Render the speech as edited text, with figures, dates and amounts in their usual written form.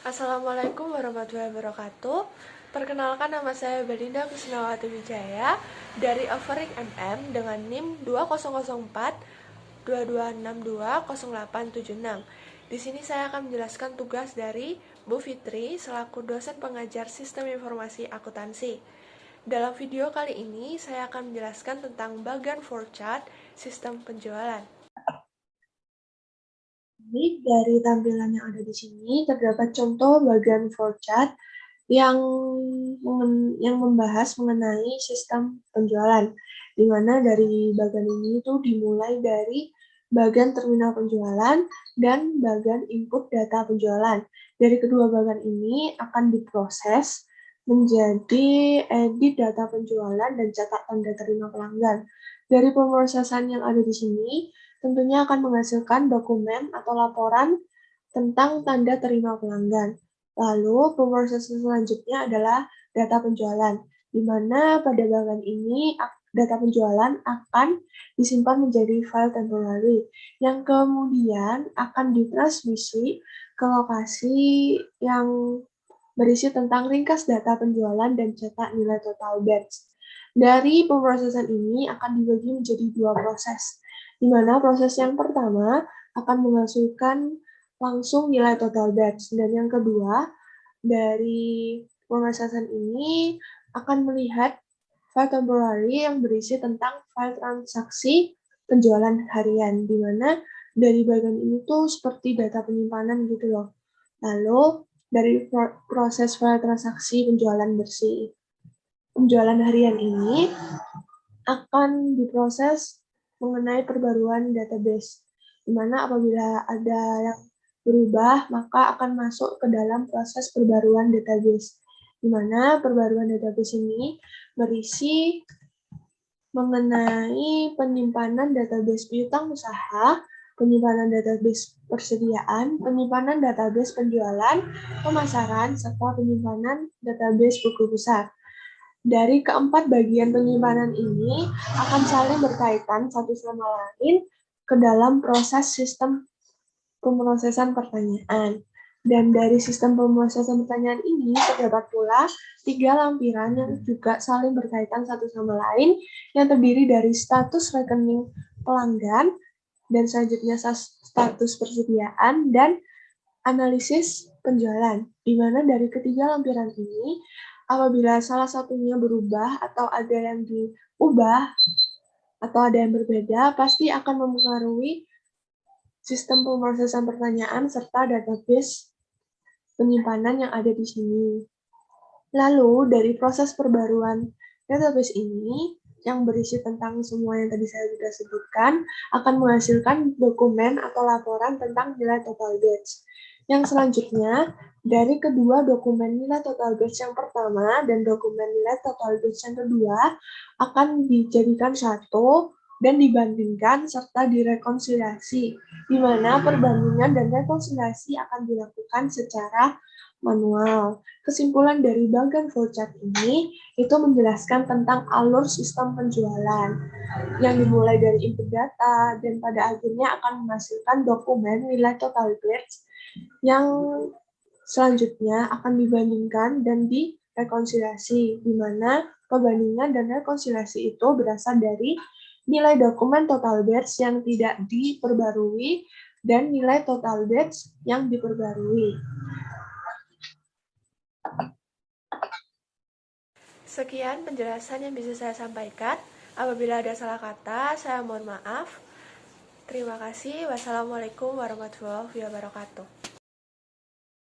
Assalamualaikum warahmatullahi wabarakatuh. Perkenalkan, nama saya Belinda Kusnawati Wijaya dari Offering MM dengan NIM 2004 22620876. Di sini saya akan menjelaskan tugas dari Bu Fitri selaku dosen pengajar Sistem Informasi Akuntansi. Dalam video kali ini saya akan menjelaskan tentang bagian forecast sistem penjualan. Dari tampilan yang ada di sini terdapat contoh bagian forecast yang membahas mengenai sistem penjualan, di mana dari bagian ini itu dimulai dari bagian terminal penjualan dan bagian input data penjualan. Dari kedua bagian ini akan diproses menjadi edit data penjualan dan cetak tanda terima pelanggan. Dari pemrosesan yang ada di sini, tentunya akan menghasilkan dokumen atau laporan tentang tanda terima pelanggan. Lalu, pemrosesan selanjutnya adalah data penjualan, di mana pada bagian ini data penjualan akan disimpan menjadi file temporary, yang kemudian akan ditransmisi ke lokasi yang berisi tentang ringkas data penjualan dan cetak nilai total batch. Dari pemrosesan ini akan dibagi menjadi dua proses, di mana proses yang pertama akan menghasilkan langsung nilai total batch, dan yang kedua dari pemrosesan ini akan melihat file temporary yang berisi tentang file transaksi penjualan harian, di mana dari bagian ini tuh seperti data penyimpanan gitu loh. Lalu dari proses file transaksi penjualan harian ini akan diproses mengenai perbaruan database, di mana apabila ada yang berubah, maka akan masuk ke dalam proses perbaruan database, di mana perbaruan database ini berisi mengenai penyimpanan database piutang usaha, penyimpanan database persediaan, penyimpanan database penjualan, pemasaran, serta penyimpanan database buku besar. Dari keempat bagian penyimpanan ini akan saling berkaitan satu sama lain ke dalam proses sistem pemrosesan pertanyaan. Dan dari sistem pemrosesan pertanyaan ini terdapat pula 3 lampiran yang juga saling berkaitan satu sama lain, yang terdiri dari status rekening pelanggan, dan selanjutnya status persediaan, dan analisis penjualan, di mana dari ketiga lampiran ini, apabila salah satunya berubah atau ada yang diubah atau ada yang berbeda, pasti akan mempengaruhi sistem pemrosesan pertanyaan serta database penyimpanan yang ada di sini. Lalu, dari proses perbaruan database ini, yang berisi tentang semua yang tadi saya sudah sebutkan, akan menghasilkan dokumen atau laporan tentang nilai total batch. Yang selanjutnya, dari kedua dokumen nilai total batch yang pertama dan dokumen nilai total batch yang kedua akan dijadikan satu dan dibandingkan serta direkonsiliasi, di mana perbandingan dan rekonsiliasi akan dilakukan secara manual. Kesimpulan dari bagian flowchart ini itu menjelaskan tentang alur sistem penjualan yang dimulai dari input data dan pada akhirnya akan menghasilkan dokumen nilai total batch yang selanjutnya akan dibandingkan dan direkonsiliasi, di mana perbandingan dan rekonsiliasi itu berasal dari nilai dokumen total batch yang tidak diperbarui dan nilai total batch yang diperbarui. Sekian penjelasan yang bisa saya sampaikan. Apabila ada salah kata, saya mohon maaf. Terima kasih. Wassalamualaikum warahmatullahi wabarakatuh.